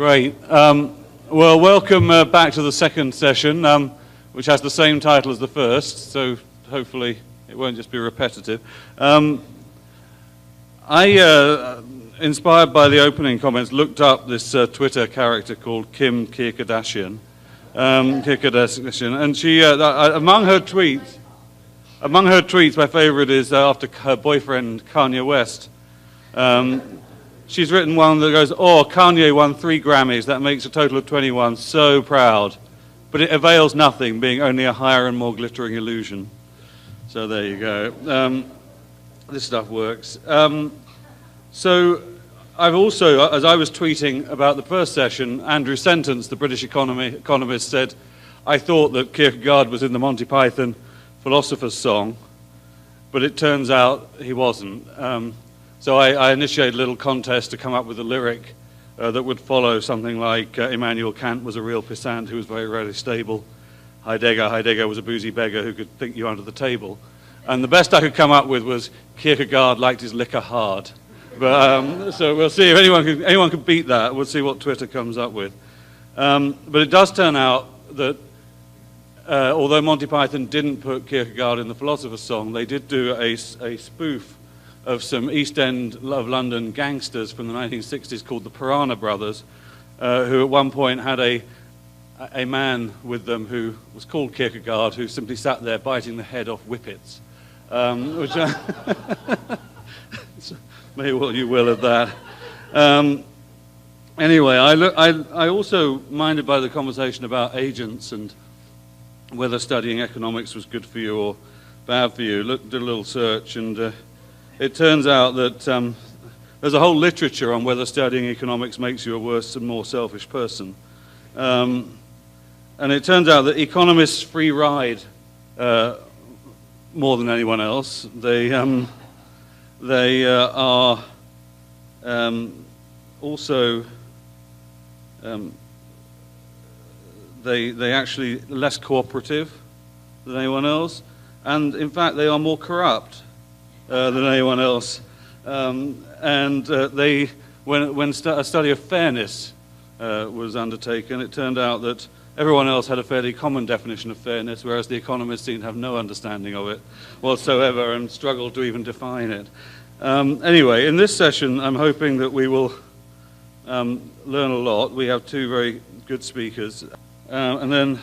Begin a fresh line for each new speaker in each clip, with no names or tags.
Great. Well, welcome back to the second session, which has the same title as the first, so hopefully it won't just be repetitive. Inspired by the opening comments, looked up this Twitter character called Kim Kierkegard, and she, among her tweets, my favorite is after her boyfriend Kanye West. She's written one that goes, "Oh, Kanye won 3 Grammys. That makes a total of 21. So proud. But it avails nothing, being only a higher and more glittering illusion." So there you go. This stuff works. So I've also, as I was tweeting about the first session, Andrew Sentence, the British economist, said, "I thought that Kierkegaard was in the Monty Python Philosopher's Song, but it turns out he wasn't." So I initiated a little contest to come up with a lyric that would follow something like, Immanuel Kant was a real pissant who was very rarely stable. Heidegger was a boozy beggar who could think you under the table. And the best I could come up with was Kierkegaard liked his liquor hard. But, so we'll see if anyone can beat that. We'll see what Twitter comes up with. But it does turn out that although Monty Python didn't put Kierkegaard in the Philosopher's Song, they did do a spoof of some East End of London gangsters from the 1960s called the Piranha Brothers, who at one point had a man with them who was called Kierkegaard, who simply sat there biting the head off whippets, which may well you will of that. Anyway, I also, minded by the conversation about agents and whether studying economics was good for you or bad for you, did a little search, and it turns out that there's a whole literature on whether studying economics makes you a worse and more selfish person. And it turns out that economists free ride more than anyone else. They are also they actually less cooperative than anyone else, and in fact they are more corrupt than anyone else. When a study of fairness was undertaken, it turned out that everyone else had a fairly common definition of fairness, whereas the economists seemed to have no understanding of it whatsoever and struggled to even define it. Anyway, in this session, I'm hoping that we will learn a lot. We have 2 very good speakers. And then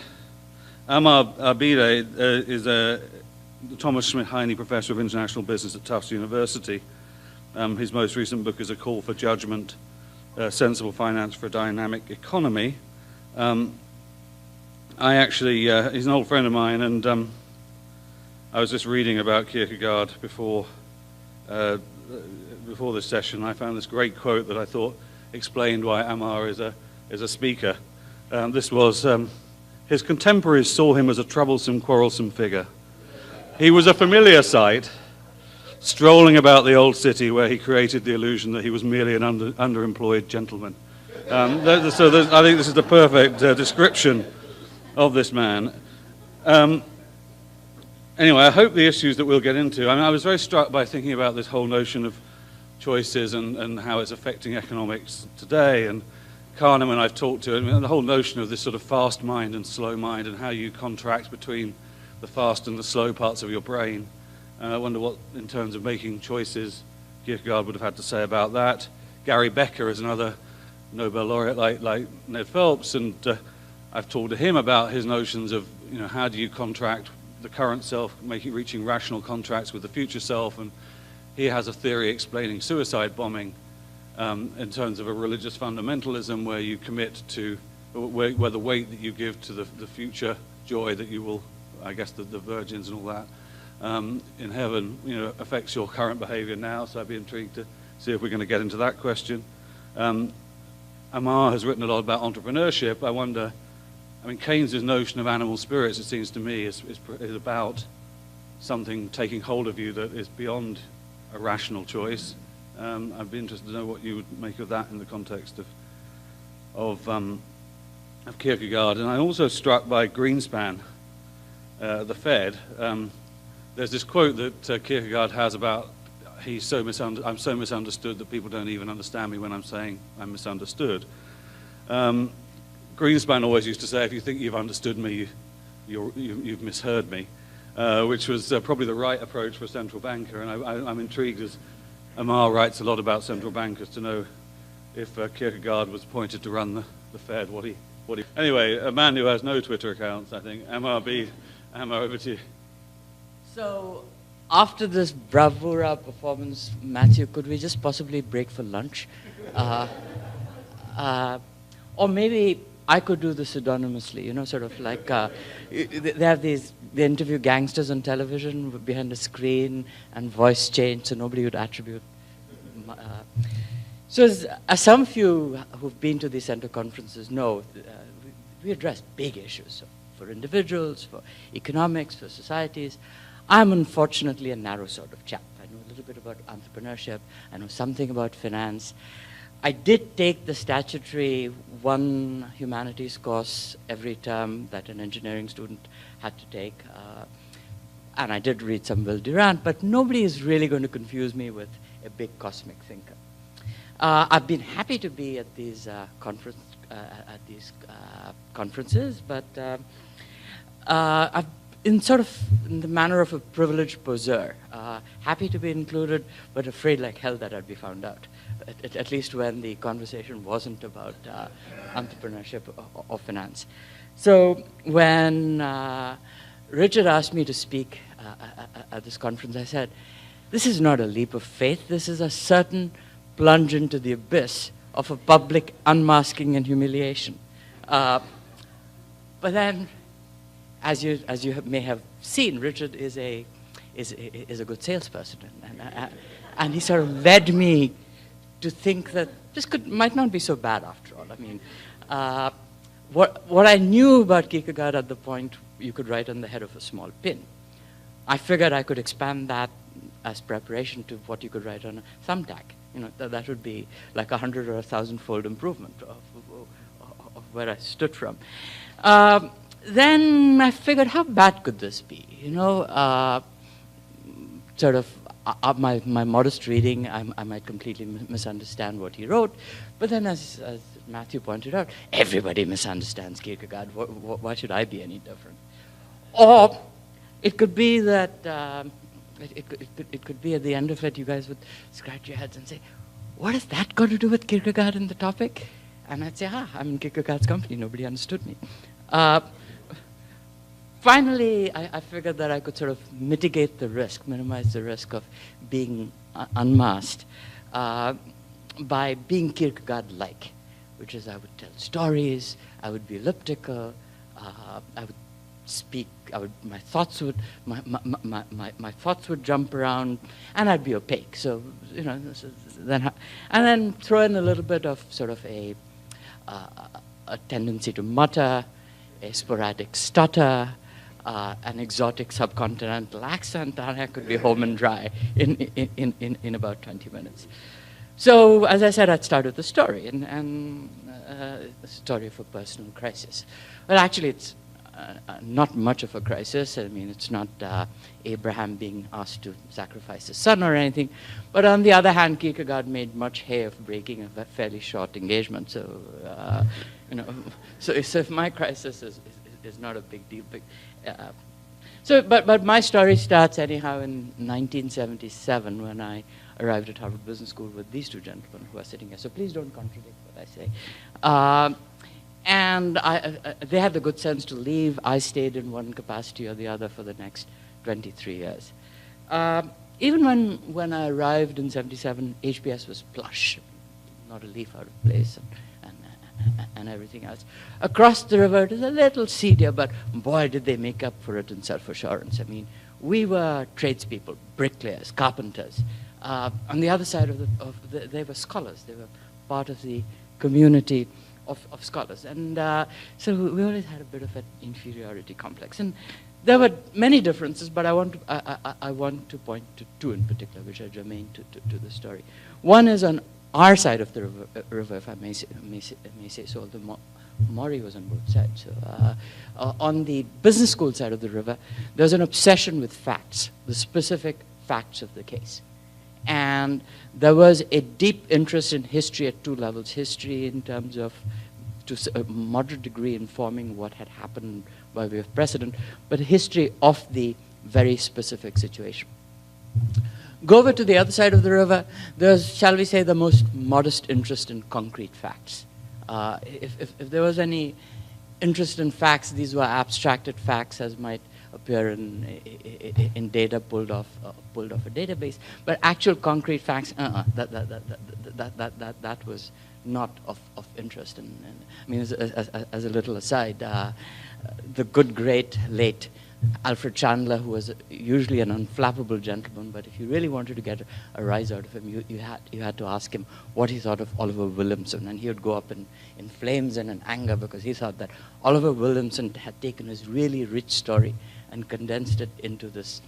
Amar Abide is a Thomas Schmidt-Heine Professor of International Business at Tufts University. His most recent book is A Call for Judgment, Sensible Finance for a Dynamic Economy. He's an old friend of mine, and I was just reading about Kierkegaard before this session. I found this great quote that I thought explained why Amar is a speaker. This was, his contemporaries saw him as a troublesome, quarrelsome figure. He was a familiar sight, strolling about the old city where he created the illusion that he was merely an underemployed gentleman. I think this is the perfect description of this man. Anyway, I hope the issues that we'll get into, I was very struck by thinking about this whole notion of choices and how it's affecting economics today, and Kahneman I've talked to, and the whole notion of this sort of fast mind and slow mind and how you contract between the fast and the slow parts of your brain. I wonder what, in terms of making choices, Kierkegaard would have had to say about that. Gary Becker is another Nobel laureate like Ned Phelps, and I've talked to him about his notions of, how do you contract the current self, reaching rational contracts with the future self, and he has a theory explaining suicide bombing in terms of a religious fundamentalism where you commit to, where the weight that you give to the future joy that you will, I guess the virgins and all that, in heaven, affects your current behavior now. So I'd be intrigued to see if we're going to get into that question. Amar has written a lot about entrepreneurship. I wonder, Keynes's notion of animal spirits, it seems to me, is about something taking hold of you that is beyond a rational choice. I'd be interested to know what you would make of that in the context of Kierkegaard. And I'm also struck by Greenspan, the Fed. There's this quote that Kierkegaard has about, I'm so misunderstood that people don't even understand me when I'm saying I'm misunderstood. Greenspan always used to say, if you think you've understood me, you've misheard me, which was probably the right approach for a central banker. And I'm intrigued, as Amar writes a lot about central bankers, to know if Kierkegaard was appointed to run the Fed, what he... Anyway, a man who has no Twitter accounts, I think. Amar, over to you.
So, after this bravura performance, Matthew, could we just possibly break for lunch? Or maybe I could do this pseudonymously, you know, sort of like, they interview gangsters on television behind a screen and voice change, so nobody would attribute. So as some few who've been to these center conferences know, we address big issues for individuals, for economics, for societies. I'm unfortunately a narrow sort of chap. I know a little bit about entrepreneurship. I know something about finance. I did take the statutory one humanities course every term that an engineering student had to take. And I did read some Will Durant, but nobody is really going to confuse me with a big cosmic thinker. I've been happy to be at these conferences, but I've in the manner of a privileged poseur, happy to be included, but afraid like hell that I'd be found out. At least when the conversation wasn't about entrepreneurship or finance. So when Richard asked me to speak at this conference, I said, this is not a leap of faith, this is a certain plunge into the abyss of a public unmasking and humiliation. But then, as you may have seen, Richard is a good salesperson, and he sort of led me to think that this might not be so bad after all. I mean, what I knew about Kierkegaard at the point you could write on the head of a small pin, I figured I could expand that as preparation to what you could write on a thumbtack. You know, that would be like 100 or 1,000-fold improvement of where I stood from. Then I figured, how bad could this be? You know, my modest reading, I might completely misunderstand what he wrote. But then, as Matthew pointed out, everybody misunderstands Kierkegaard. Why should I be any different? Or it could be that it could be at the end of it, you guys would scratch your heads and say, what has that got to do with Kierkegaard in the topic? And I'd say, I'm in Kierkegaard's company. Nobody understood me. Finally, I figured that I could sort of mitigate the risk, minimize the risk of being unmasked by being Kierkegaard-like, which is I would tell stories, I would be elliptical, I would speak, my thoughts would jump around, and I'd be opaque. So, you know, and then throw in a little bit of sort of a tendency to mutter, a sporadic stutter, an exotic subcontinental accent, and I could be home and dry in about 20 minutes. So, as I said, I'd start with the story, and the story of a personal crisis. Well, actually, it's not much of a crisis. I mean, it's not Abraham being asked to sacrifice his son or anything. But on the other hand, Kierkegaard made much hay of breaking a fairly short engagement. So, you know, so if my crisis is not a big deal. But my story starts anyhow in 1977 when I arrived at Harvard Business School with these two gentlemen who are sitting here. So please don't contradict what I say. And they had the good sense to leave. I stayed in one capacity or the other for the next 23 years. Even when I arrived in 77, HBS was plush, not a leaf out of place, and everything else. Across the river, it was a little seedier, but boy, did they make up for it in self-assurance. I mean, we were tradespeople, bricklayers, carpenters. On the other side they were scholars. They were part of the community of scholars. And so we always had a bit of an inferiority complex. And there were many differences, but I want to point to two in particular, which are germane to the story. One is on our side of the river, if I may say so, although Maury was on both sides. So, on the business school side of the river, there's an obsession with facts, the specific facts of the case. And there was a deep interest in history at two levels. History in terms of a moderate degree informing what had happened by way of precedent, but a history of the very specific situation. Go over to the other side of the river, there's, shall we say, the most modest interest in concrete facts. If there was any interest in facts, these were abstracted facts as might appear in data pulled off a database, but actual concrete facts, that was not of interest. And I mean, as a little aside, the good, great, late Alfred Chandler, who was usually an unflappable gentleman, but if you really wanted to get a rise out of him, you had to ask him what he thought of Oliver Williamson, and he would go up in flames and in anger because he thought that Oliver Williamson had taken his really rich story and condensed it into this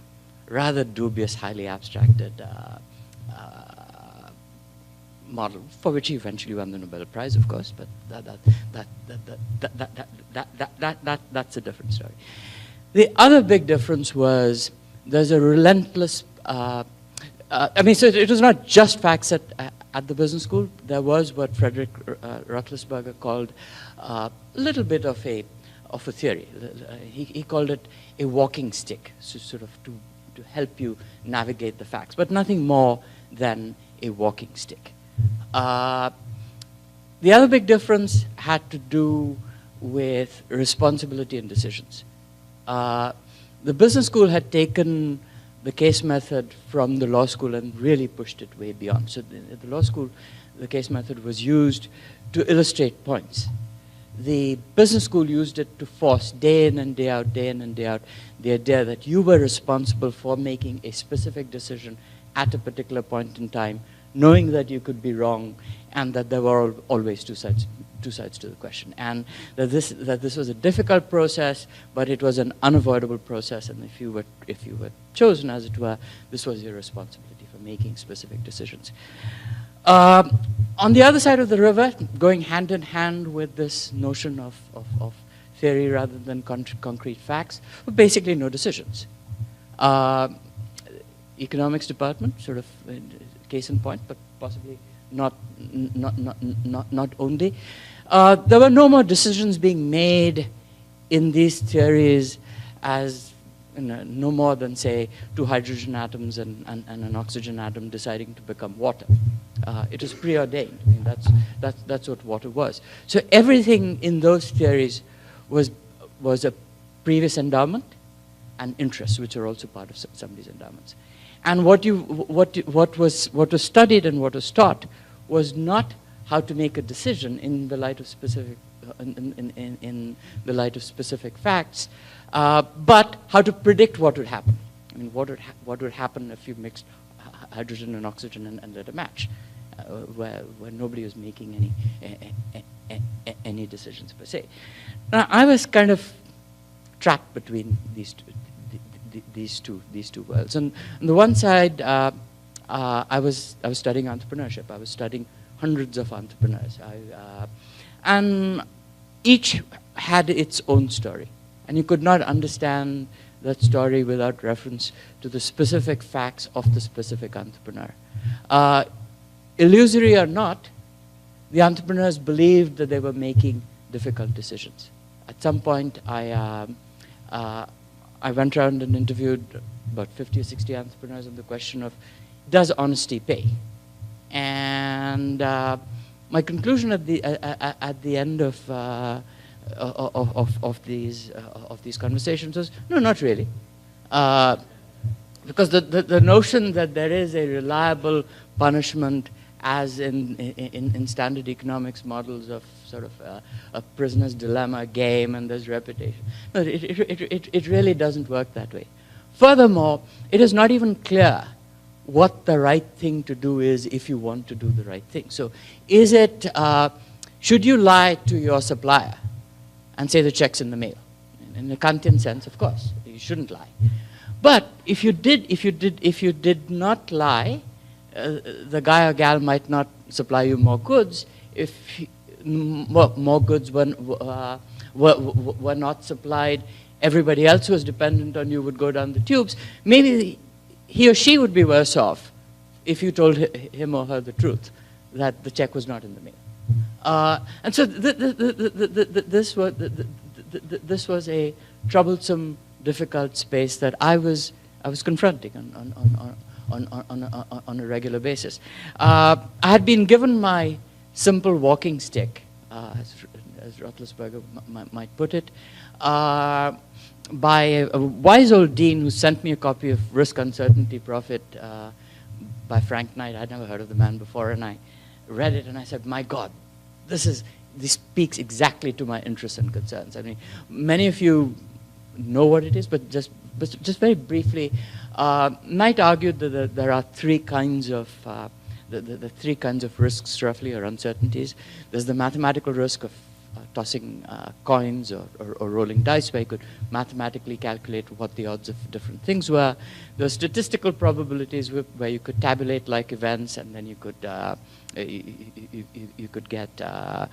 rather dubious, highly abstracted model, for which he eventually won the Nobel Prize, of course, but that's a different story. The other big difference was there's a relentless, I mean, so it was not just facts at the business school. There was what Frederick Ruckelsberger called a little bit of a theory. He called it a walking stick, so sort of to help you navigate the facts, but nothing more than a walking stick. The other big difference had to do with responsibility and decisions. The business school had taken the case method from the law school and really pushed it way beyond. So at the law school, the case method was used to illustrate points. The business school used it to force day in and day out, the idea that you were responsible for making a specific decision at a particular point in time, knowing that you could be wrong, and that there were always two sides to the question, and that this was a difficult process, but it was an unavoidable process, and if you were chosen, as it were, this was your responsibility for making specific decisions. On the other side of the river, going hand in hand with this notion of theory rather than concrete facts, were basically no decisions. Economics department, sort of case in point, but possibly not only. There were no more decisions being made in these theories as no more than, say, two hydrogen atoms and an oxygen atom deciding to become water. It was preordained. I mean, that's what water was. So everything in those theories was a previous endowment and interests, which are also part of somebody's endowments. And what was studied and what was taught was not how to make a decision in the light of specific in the light of specific facts, but how to predict what would happen. I mean, what would happen if you mixed hydrogen and oxygen and lit a match, where nobody was making any decisions per se. Now, I was kind of trapped between these two worlds. And on the one side, I was studying entrepreneurship. I was studying hundreds of entrepreneurs, and each had its own story, and you could not understand that story without reference to the specific facts of the specific entrepreneur. Illusory or not, the entrepreneurs believed that they were making difficult decisions. At some point, I went around and interviewed about 50 or 60 entrepreneurs on the question of, does honesty pay? And my conclusion at the end of these conversations was, no, not really. Because the notion that there is a reliable punishment, as in standard economics models of sort of a prisoner's dilemma game, and there's reputation. No, it really doesn't work that way. Furthermore, it is not even clear what the right thing to do is if you want to do the right thing. So is it, should you lie to your supplier and say the check's in the mail? In the Kantian sense, of course, you shouldn't lie. But if you did not lie, the guy or gal might not supply you more goods if more goods were not supplied. Everybody else who was dependent on you would go down the tubes. Maybe he or she would be worse off if you told him or her the truth, that the check was not in the mail. And so this was a troublesome, difficult space that I was confronting on a regular basis. I had been given my simple walking stick, as Roethlisberger might put it, by a wise old dean who sent me a copy of Risk, Uncertainty, Profit by Frank Knight. I'd never heard of the man before, and I read it and I said, my God, this speaks exactly to my interests and concerns. I mean, many of you know what it is, but just very briefly, Knight argued that there are three kinds of the three kinds of risks, roughly, or uncertainties. There's the mathematical risk of tossing coins or rolling dice, where you could mathematically calculate what the odds of different things were. There are statistical probabilities where you could tabulate like events, and then you could get a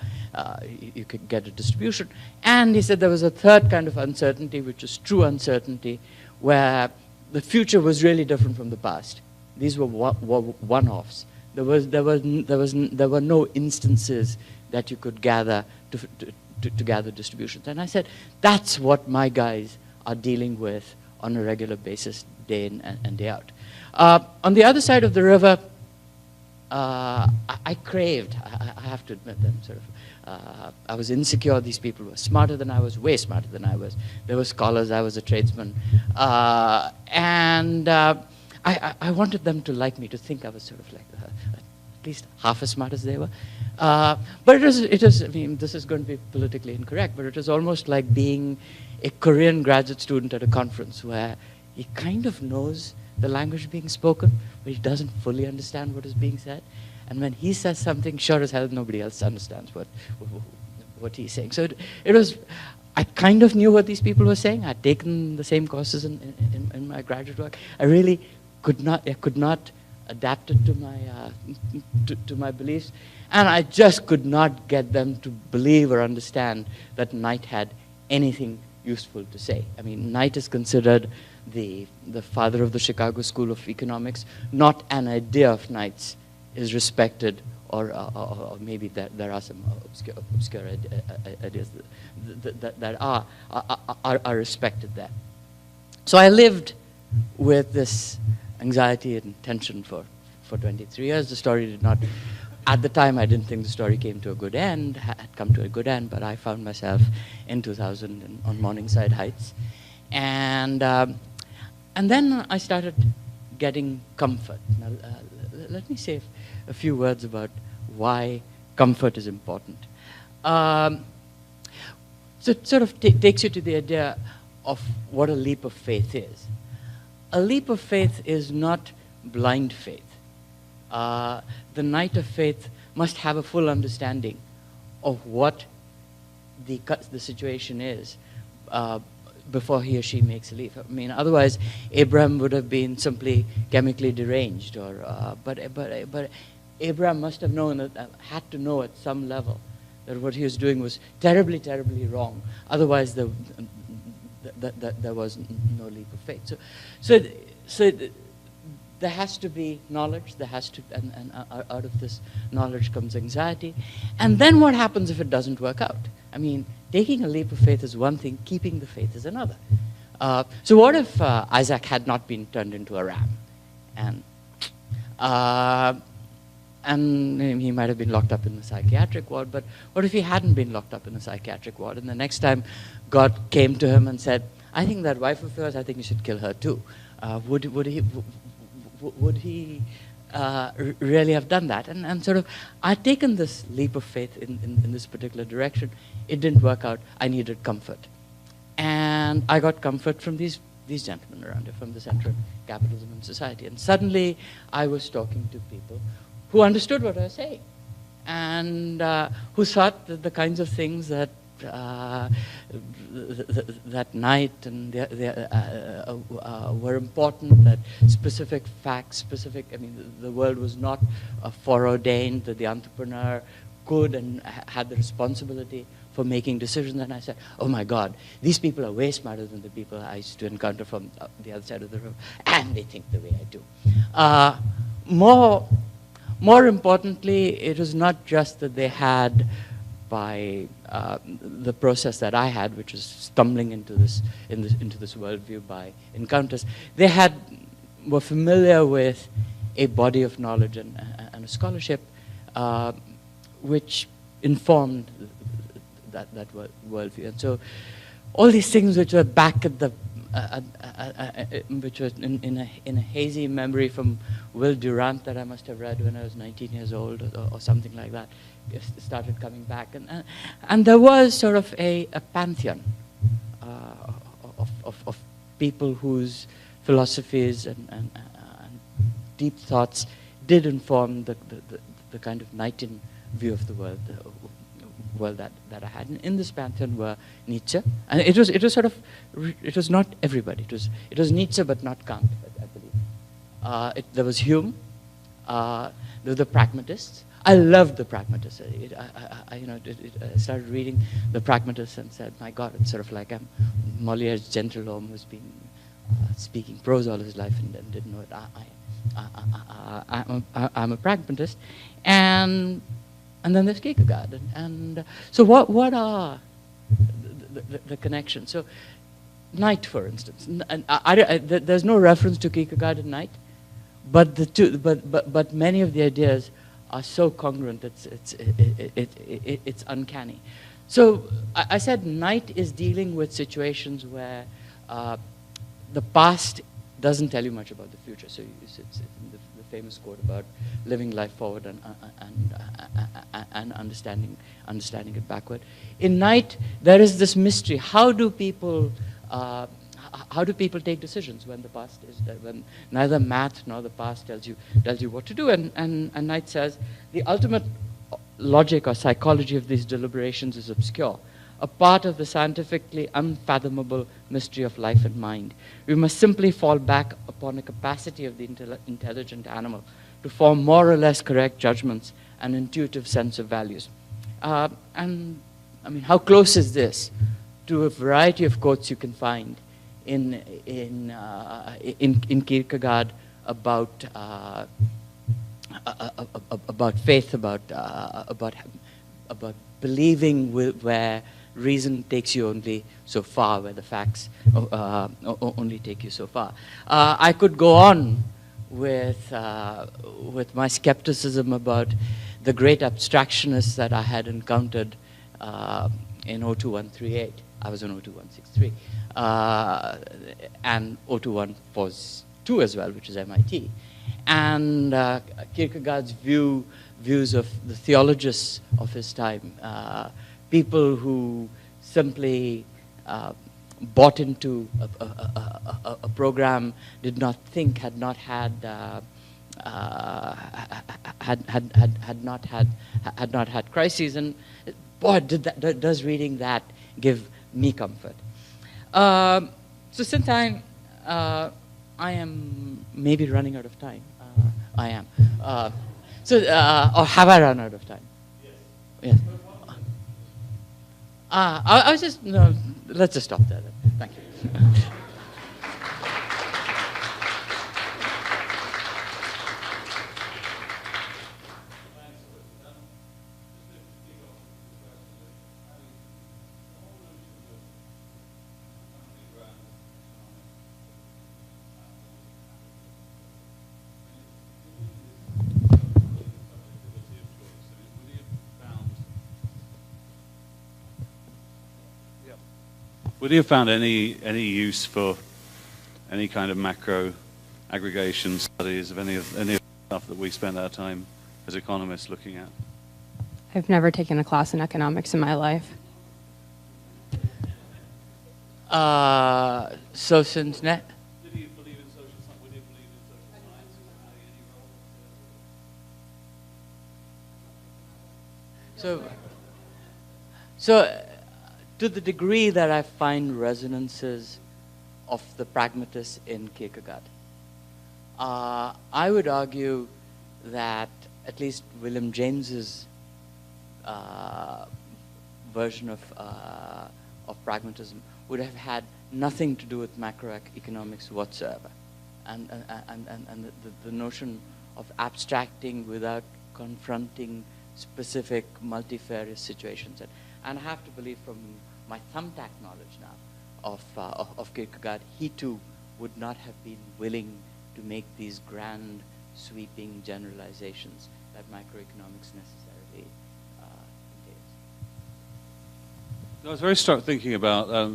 distribution. And he said there was a third kind of uncertainty, which is true uncertainty, where the future was really different from the past. These were one-offs. There were no instances that you could gather to gather distributions. And I said, that's what my guys are dealing with on a regular basis, day in and day out. On the other side of the river, I craved, I have to admit, them sort of, I was insecure. These people were smarter than I was, way smarter than I was. They were scholars, I was a tradesman. And I wanted them to like me, to think I was sort of like at least half as smart as they were. But it is, I mean, this is going to be politically incorrect, but it was almost like being a Korean graduate student at a conference where he kind of knows the language being spoken, but he doesn't fully understand what is being said. And when he says something, sure as hell nobody else understands what he's saying. So it was, I kind of knew what these people were saying. I'd taken the same courses in my graduate work. I really could not adapt it to my beliefs. And I just could not get them to believe or understand that Knight had anything useful to say. I mean, Knight is considered the father of the Chicago School of Economics. Not an idea of Knight's is respected, or maybe there are some obscure ideas that are respected there. So I lived with this anxiety and tension for 23 years. The story did not, at the time I didn't think the story came to a good end, had come to a good end, but I found myself in 2000 on Morningside Heights. And then I started getting comfort. Now, let me say a few words about why comfort is important. So it sort of takes you to the idea of what a leap of faith is. A leap of faith is not blind faith. The knight of faith must have a full understanding of what the situation is before he or she makes a leap. I mean, otherwise, Abraham would have been simply chemically deranged, but Abraham must have known that, had to know at some level that what he was doing was terribly, terribly wrong. Otherwise, there was no leap of faith. So there has to be knowledge. There has to, and out of this knowledge comes anxiety. And then what happens if it doesn't work out? I mean, taking a leap of faith is one thing. Keeping the faith is another. So what if Isaac had not been turned into a ram, and he might have been locked up in the psychiatric ward? But what if he hadn't been locked up in the psychiatric ward, and the next time God came to him and said, "I think that wife of yours, I think you should kill her too"? Would he really have done that? And sort of, I'd taken this leap of faith in this particular direction. It didn't work out. I needed comfort. And I got comfort from these gentlemen around here, from the Center of Capitalism and Society. And suddenly, I was talking to people who understood what I was saying, and who thought that the kinds of things that that night and were important, that specific facts, I mean, the world was not foreordained, that the entrepreneur could and had the responsibility for making decisions. And I said, oh my God, these people are way smarter than the people I used to encounter from the other side of the room, and they think the way I do. More importantly, it was not just that they had, by the process that I had, which was stumbling into this worldview by encounters, they were familiar with a body of knowledge and a scholarship which informed that worldview. And so all these things which were back at the which was in a hazy memory from Will Durant that I must have read when I was 19 years old or something like that, started coming back. And there was sort of a pantheon of people whose philosophies and deep thoughts did inform the kind of Knightian view of the world, that I had. And in this pantheon were Nietzsche, and it was sort of, it was not everybody. It was Nietzsche, but not Kant, I believe. There was Hume. There were the pragmatists. I loved the pragmatists. I started reading the pragmatists and said, my God, it's sort of like Moliere's Gentleman who's been speaking prose all his life and didn't know it. I'm a pragmatist, and then there's Kierkegaard, and so what are the connections? So Night, for instance, and there's no reference to Kierkegaard in Night, but many of the ideas are so congruent it's uncanny. So I said Night is dealing with situations where the past doesn't tell you much about the future. So it's the famous quote about living life forward and understanding it backward. In Night, there is this mystery. How do people take decisions when the past is when neither math nor the past tells you what to do? And Night says the ultimate logic or psychology of these deliberations is obscure, a part of the scientifically unfathomable mystery of life and mind. We must simply fall back upon a capacity of the intelligent animal to form more or less correct judgments and intuitive sense of values. And I mean, how close is this to a variety of quotes you can find in Kierkegaard about faith, about believing where reason takes you only so far, where the facts only take you so far. I could go on with my skepticism about the great abstractionists that I had encountered in 02138. I was in 02163. And 02142 as well, which is MIT. And Kierkegaard's views of the theologists of his time, people who simply bought into a program, did not think, had not had crises, and boy, does reading that give me comfort. So since I am maybe running out of time, I am. Or have I run out of time? Yes. I was just, no, let's just stop there then. Thank you.
Would you have found any use for any kind of macro aggregation studies of any of the stuff that we spend our time as economists looking at?
I've never taken a class in economics in my life.
So since net.
Did you believe in social science? Would you believe in social science?
So to the degree that I find resonances of the pragmatists in Kierkegaard, I would argue that at least William James's version of pragmatism would have had nothing to do with macroeconomics whatsoever, and the notion abstracting without confronting specific multifarious situations. And I have to believe from my thumbtack knowledge now of Kierkegaard, he too would not have been willing to make these grand, sweeping generalizations that microeconomics necessarily entails.
I was very struck thinking about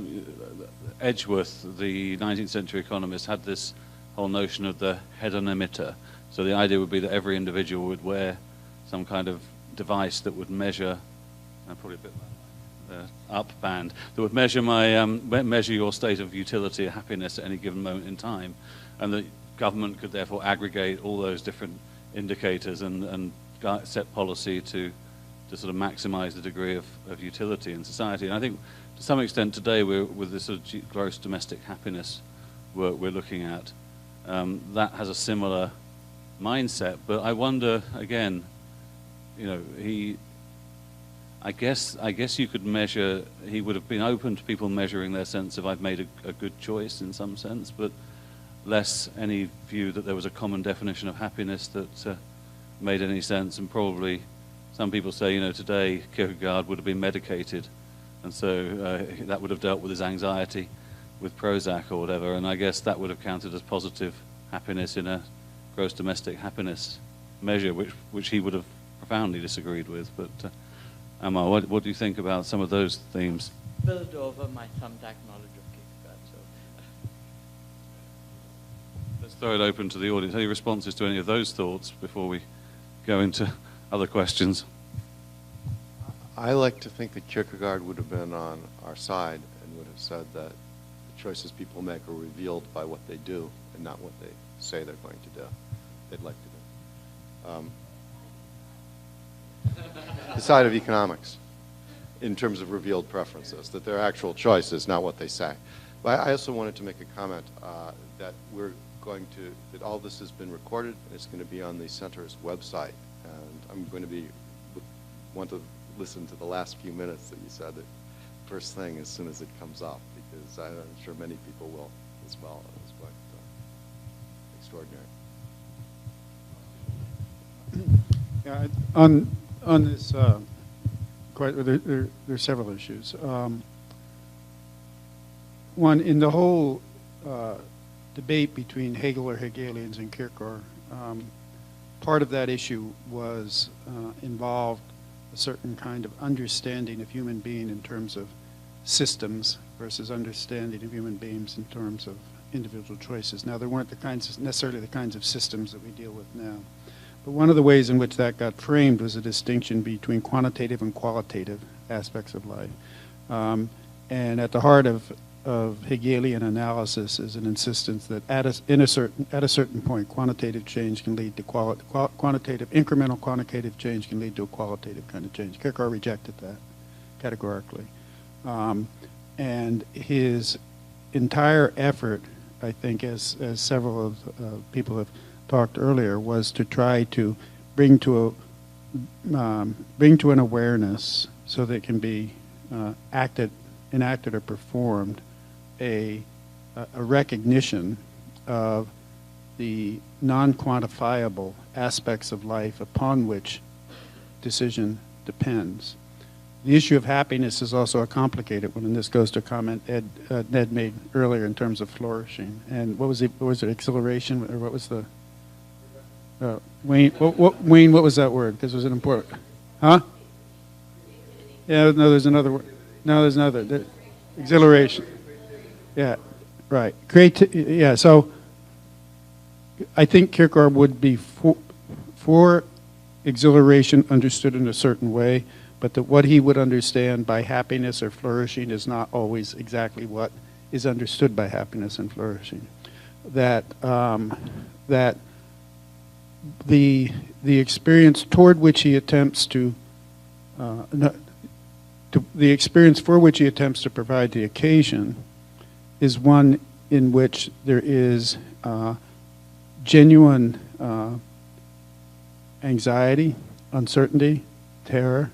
Edgeworth, the 19th century economist, had this whole notion of the hedonimeter. So the idea would be that every individual would wear some kind of device that would measure, probably a bit like the up band, that would measure measure your state of utility or happiness at any given moment in time, and the government could therefore aggregate all those different indicators and set policy to sort of maximize the degree of utility in society. And I think to some extent today with this sort of gross domestic happiness work we're looking at, that has a similar mindset. But I wonder again, you know, I guess you could measure, he would have been open to people measuring their sense of I've made a good choice in some sense, but less any view that there was a common definition of happiness that made any sense. And probably some people say, you know, today Kierkegaard would have been medicated, and so that would have dealt with his anxiety with Prozac or whatever, and I guess that would have counted as positive happiness in a gross domestic happiness measure, which he would have profoundly disagreed with. But Amar, what do you think about some of those themes?
Build over my thumbtack knowledge of Kierkegaard. So.
Let's throw it open to the audience. Any responses to any of those thoughts before we go into other questions?
I like to think that Kierkegaard would have been on our side and would have said that the choices people make are revealed by what they do and not what they say they're going to do, they'd like to do. The side of economics, in terms of revealed preferences, that their actual choice is not what they say. But I also wanted to make a comment that that all this has been recorded, and it's going to be on the center's website. And I'm going to want to listen to the last few minutes that you said it first thing as soon as it comes up, because I'm sure many people will as well. It was quite extraordinary.
Yeah, on this, there are several issues. One, in the whole debate between Hegel or Hegelians and Kierkegaard, part of that issue was involved a certain kind of understanding of human being in terms of systems versus understanding of human beings in terms of individual choices. Now, there weren't necessarily the kinds of systems that we deal with now. But one of the ways in which that got framed was a distinction between quantitative and qualitative aspects of life. And at the heart of Hegelian analysis is an insistence that at a certain point, quantitative change can lead to incremental quantitative change can lead to a qualitative kind of change. Kierkegaard rejected that categorically. And his entire effort, I think, as several of people have talked earlier, was to try to bring to an awareness so that it can be enacted or performed a recognition of the non-quantifiable aspects of life upon which decision depends. The issue of happiness is also a complicated one, and this goes to a comment Ned made earlier in terms of flourishing. And what was it, exhilaration, or what was the Wayne? Wayne, what was that word? Because it was an important. Huh? Yeah, no, there's another word. No, there's another. Exhilaration. Yeah, right. Yeah, so I think Kierkegaard would be for exhilaration understood in a certain way, but that what he would understand by happiness or flourishing is not always exactly what is understood by happiness and flourishing. That the experience toward which he attempts the experience for which he attempts to provide the occasion is one in which there is genuine anxiety, uncertainty, terror,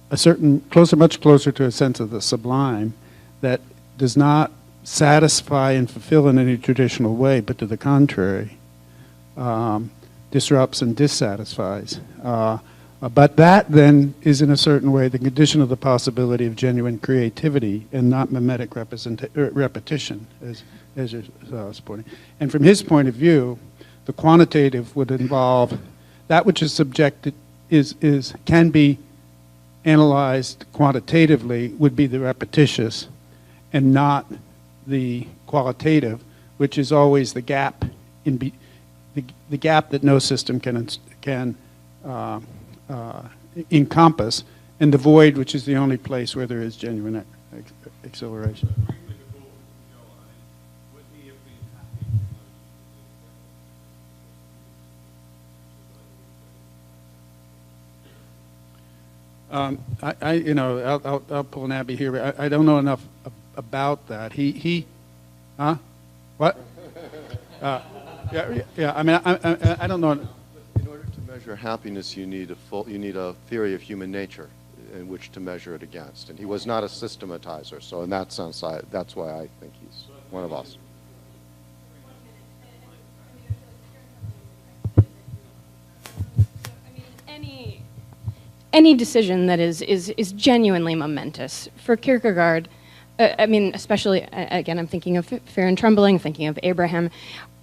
much closer to a sense of the sublime that does not satisfy and fulfill in any traditional way, but to the contrary, disrupts and dissatisfies. But that then is in a certain way the condition of the possibility of genuine creativity and not mimetic repetition, as you're supporting. And from his point of view, the quantitative would involve that which is subjected, can be analyzed quantitatively, would be the repetitious, and not the qualitative, which is always the gap the gap that no system can encompass, and the void, which is the only place where there is genuine acceleration. I'll pull an Abby here. I don't know enough about that. Huh? What? Yeah. I mean, I don't know.
In order to measure happiness, you need a theory of human nature in which to measure it against. And he was not a systematizer, so in that sense, that's why I think he's one of us.
Any decision that is genuinely momentous. For Kierkegaard, I mean, especially, again, I'm thinking of Fear and Trembling, thinking of Abraham,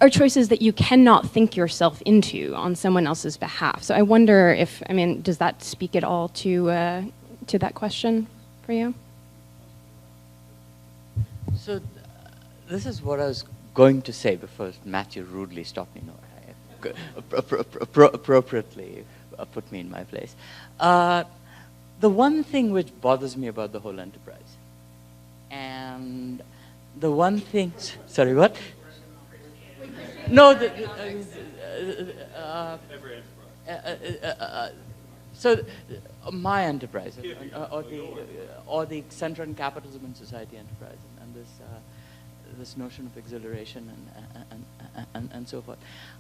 are choices that you cannot think yourself into on someone else's behalf. So I wonder if, I mean, does that speak at all to that question for you?
So this is what I was going to say before Matthew rudely stopped me. No, appropriately put me in my place. The one thing which bothers me about the whole enterprise, and the one thing, sorry, what? No, so my enterprise, or the Center on Capitalism and Society enterprise, and this notion of exhilaration and so forth.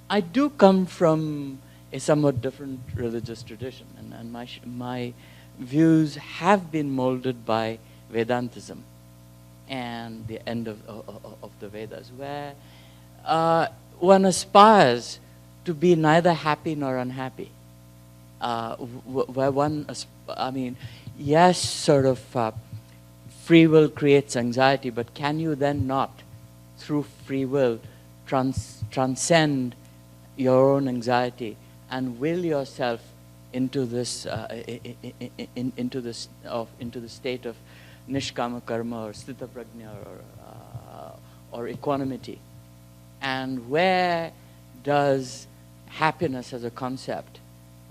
I do come from a somewhat different religious tradition, and my views have been molded by Vedantism and the end of the Vedas, where one aspires to be neither happy nor unhappy. Where one, I mean, yes, sort of free will creates anxiety, but can you then not, through free will, transcend your own anxiety and will yourself into this into the state of nishkama karma or sthita prajna or equanimity? And where does happiness as a concept,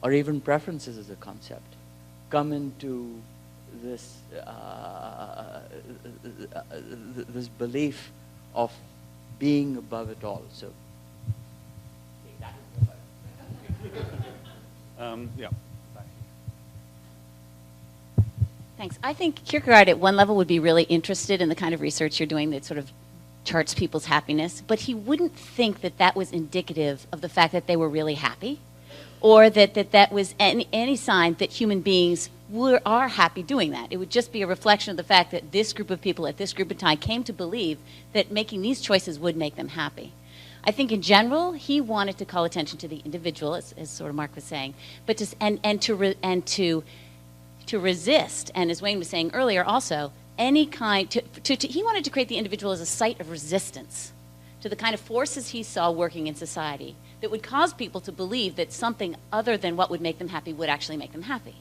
or even preferences as a concept, come into this this belief of being above it all? So.
Yeah.
Thanks. I think Kierkegaard at one level would be really interested in the kind of research you're doing that sort of charts people's happiness, but he wouldn't think that that was indicative of the fact that they were really happy, or that was any sign that human beings are happy doing that. It would just be a reflection of the fact that this group of people at this group of time came to believe that making these choices would make them happy. I think in general, he wanted to call attention to the individual, as sort of Mark was saying, but to resist, and as Wayne was saying earlier also, any kind, he wanted to create the individual as a site of resistance to the kind of forces he saw working in society that would cause people to believe that something other than what would make them happy would actually make them happy.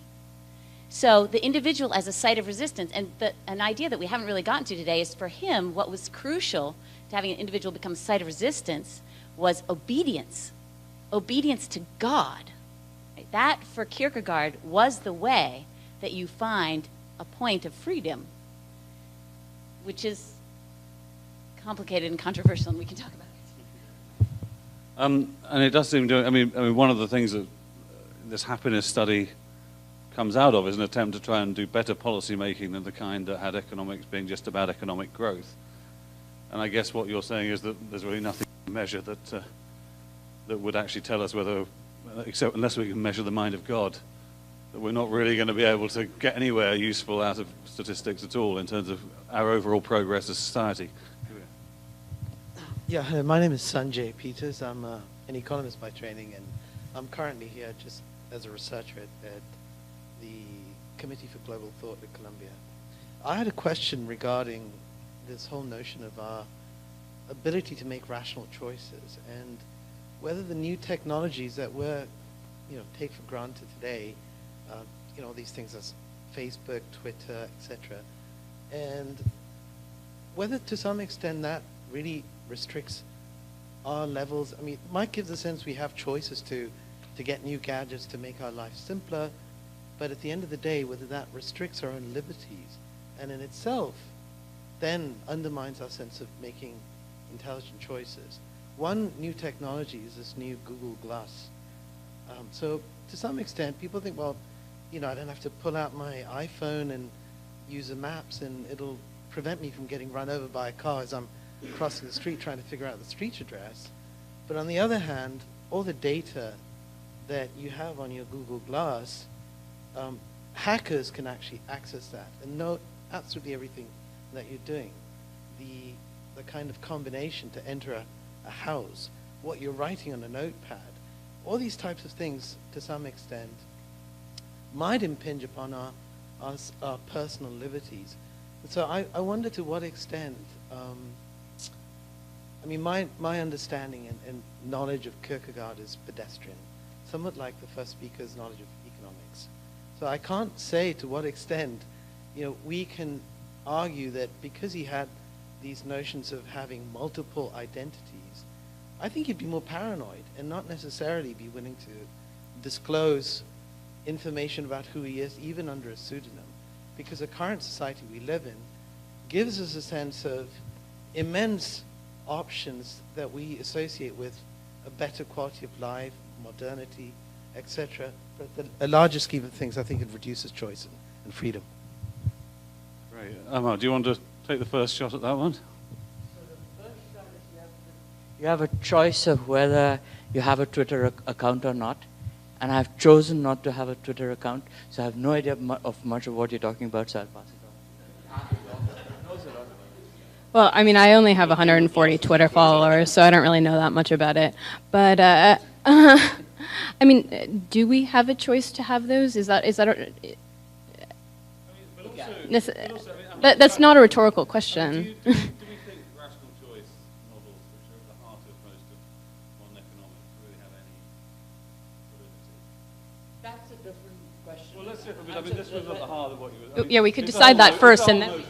So the individual as a site of resistance, and an idea that we haven't really gotten to today is, for him, what was crucial to having an individual become a site of resistance was obedience. Obedience to God. Right? That, for Kierkegaard, was the way that you find a point of freedom, which is complicated and controversial, and we can talk about it.
And it does seem to, I mean, one of the things that this happiness study comes out of is an attempt to try and do better policy making than the kind that had economics being just about economic growth. And I guess what you're saying is that there's really nothing to measure that would actually tell us whether, except unless we can measure the mind of God, that we're not really going to be able to get anywhere useful out of statistics at all in terms of our overall progress as society.
Yeah, my name is Sanjay Peters. I'm an economist by training, and I'm currently here just as a researcher at the Committee for Global Thought at Columbia. I had a question regarding this whole notion of our ability to make rational choices and whether the new technologies that we're, take for granted today, these things as Facebook, Twitter, etc., and whether to some extent that really restricts our levels. I mean, it might give the sense we have choices to get new gadgets to make our life simpler, but at the end of the day, whether that restricts our own liberties and in itself then undermines our sense of making intelligent choices. One new technology is this new Google Glass. So to some extent, people think, well, I don't have to pull out my iPhone and use the maps and it'll prevent me from getting run over by a car as I'm crossing the street trying to figure out the street address. But on the other hand, all the data that you have on your Google Glass, hackers can actually access that and know absolutely everything that you're doing. The kind of combination to enter a house, what you're writing on a notepad, all these types of things to some extent might impinge upon our personal liberties. And so I wonder to what extent, my understanding and knowledge of Kierkegaard is pedestrian, somewhat like the first speaker's knowledge of economics. So I can't say to what extent, we can argue that because he had these notions of having multiple identities, I think he'd be more paranoid and not necessarily be willing to disclose information about who he is, even under a pseudonym. Because the current society we live in gives us a sense of immense options that we associate with a better quality of life, modernity, etc. But the larger scheme of things, I think it reduces choice and freedom.
Great. Amar, do you want to take the first shot at that one?
So the first shot is you have a choice of whether you have a Twitter account or not. And I've chosen not to have a Twitter account, so I have no idea of much of what you're talking about, so I'll pass it on.
Well, I only have 140 Twitter followers, so I don't really know that much about it. But, do we have a choice to have those? That's not a rhetorical question.
Do we think rational choice models, which are at the heart of most of modern economics, really have any validity?
That's a different question.
Well, let's see if this was at the heart of what you were...
Yeah, we could decide that first and then...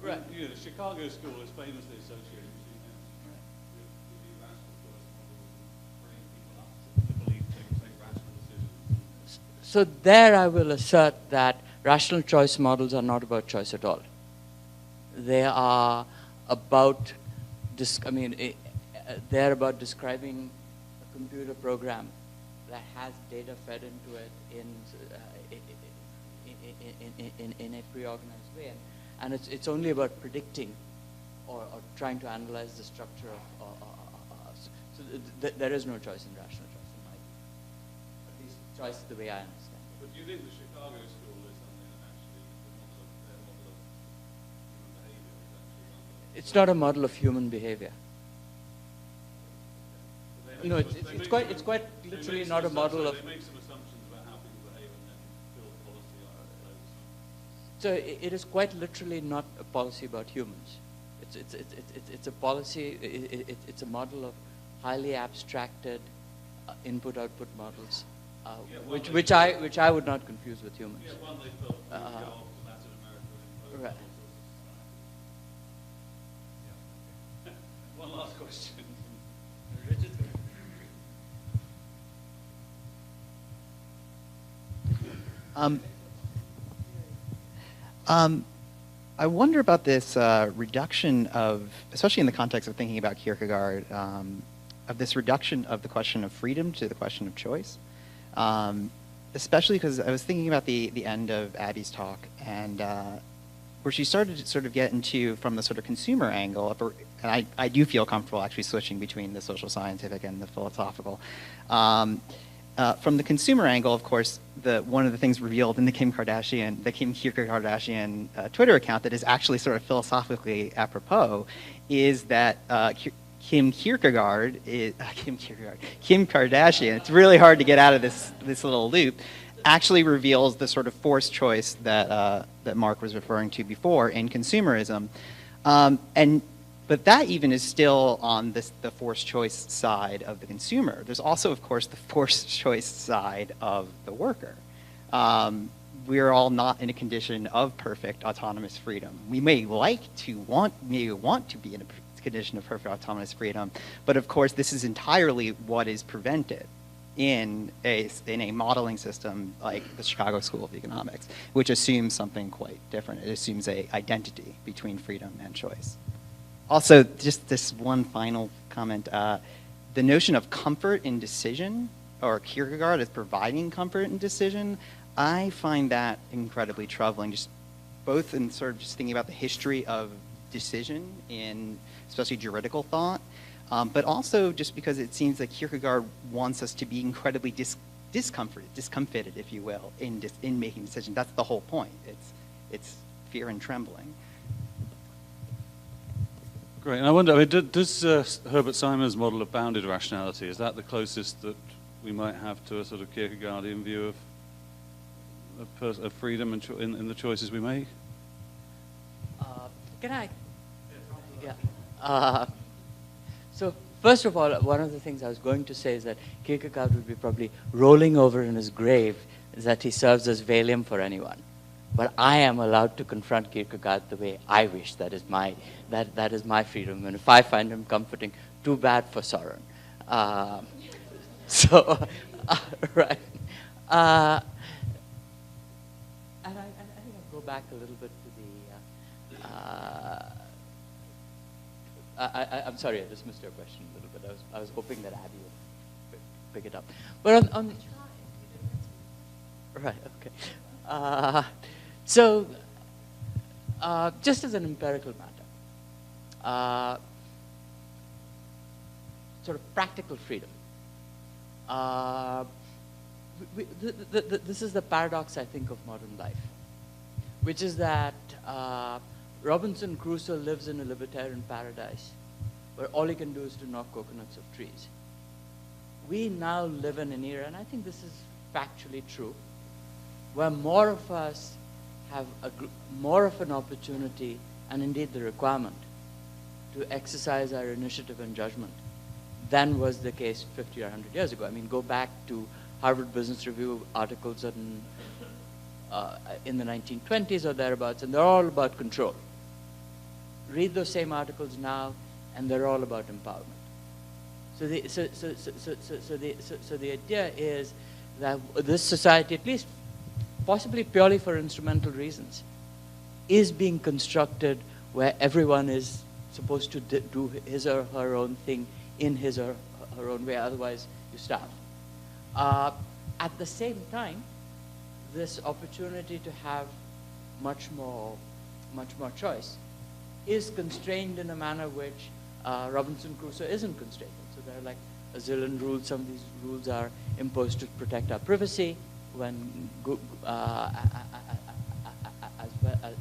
Right. The Chicago School is famously associated with the rational choice models and bringing people up to believe they can make rational decisions.
So there I will assert that rational choice models are not about choice at all. They are about, they're about describing a computer program that has data fed into it in a pre-organized way. And it's only about predicting or trying to analyze the structure of... so there is no choice in rational choice, in my view. At least choice the way I understand it.
But do you think the Chicago School is something that actually their model of human behavior is actually...
It's not a model of human behavior. No, it's quite literally not a model of...
They make some assumptions about how people behave and then build policy on those assumptions.
So it is quite literally not a policy about humans. It's a policy. It's a model of highly abstracted input-output models, which I would not confuse with humans.
Yeah, one they built in Latin America.
Right.
Yeah. One last question.
I wonder about this reduction of, especially in the context of thinking about Kierkegaard, of this reduction of the question of freedom to the question of choice. Especially because I was thinking about the end of Abby's talk, and where she started to sort of get into, from the sort of consumer angle, and I do feel comfortable actually switching between the social scientific and the philosophical. From the consumer angle, of course, one of the things revealed in the Kim Kierkegardashian Twitter account that is actually sort of philosophically apropos is that Kim Kierkegard, Kim Kardashian, it's really hard to get out of this little loop, actually reveals the sort of forced choice that Mark was referring to before in consumerism. But that even is still on the forced choice side of the consumer. There's also, of course, the forced choice side of the worker. We're all not in a condition of perfect autonomous freedom. We may want to be in a condition of perfect autonomous freedom, but of course this is entirely what is prevented in a modeling system like the Chicago School of Economics, which assumes something quite different. It assumes an identity between freedom and choice. Also, just this one final comment, the notion of comfort in decision, or Kierkegaard as providing comfort in decision, I find that incredibly troubling, just both in sort of just thinking about the history of decision in especially juridical thought, but also just because it seems that Kierkegaard wants us to be incredibly discomfited, if you will, in making decisions. That's the whole point. It's fear and trembling.
Great. And I wonder, I mean, does Herbert Simon's model of bounded rationality, is that the closest that we might have to a sort of Kierkegaardian view of freedom and in the choices we make?
Can I? Yeah. So first of all, one of the things I was going to say is that Kierkegaard would be probably rolling over in his grave that he serves as Valium for anyone. But I am allowed to confront Kierkegaard the way I wish. That is my freedom. And if I find him comforting, too bad for Soren. Right. And I think I'll go back a little bit to the. I'm sorry, I dismissed your question a little bit. I was hoping that Abby would pick it up. But on right, okay. So, just as an empirical matter, sort of practical freedom. This is the paradox, I think, of modern life, which is that Robinson Crusoe lives in a libertarian paradise where all he can do is to knock coconuts off trees. We now live in an era, and I think this is factually true, where more of us have more of an opportunity, and indeed the requirement, to exercise our initiative and judgment than was the case 50 or 100 years ago. I mean, go back to Harvard Business Review articles in the 1920s or thereabouts, and they're all about control. Read those same articles now, and they're all about empowerment. So the idea is that this society, at least possibly purely for instrumental reasons, is being constructed where everyone is supposed to do his or her own thing in his or her own way, otherwise you starve. At the same time, this opportunity to have much more choice is constrained in a manner which Robinson Crusoe isn't constrained. So there are like a zillion rules. Some of these rules are imposed to protect our privacy, when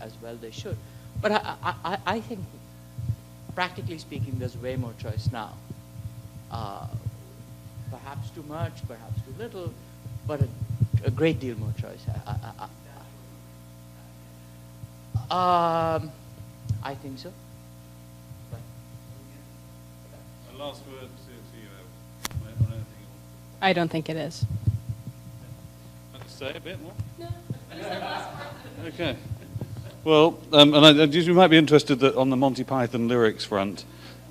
as well they should. But I think, practically speaking, there's way more choice now. Perhaps too much, perhaps too little, but a great deal more choice. I think so.
A last word to you, on anything.
I don't think it is.
Want to say a bit more? No. Okay. Well, and you might be interested that on the Monty Python lyrics front,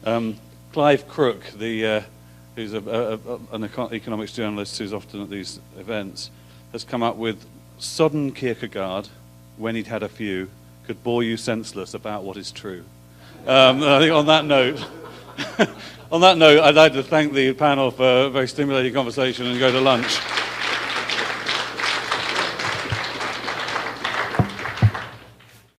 Clive Crook, who's an economics journalist who's often at these events, has come up with sodden Kierkegaard, when he'd had a few, could bore you senseless about what is true. I think on that note, I'd like to thank the panel for a very stimulating conversation and go to lunch.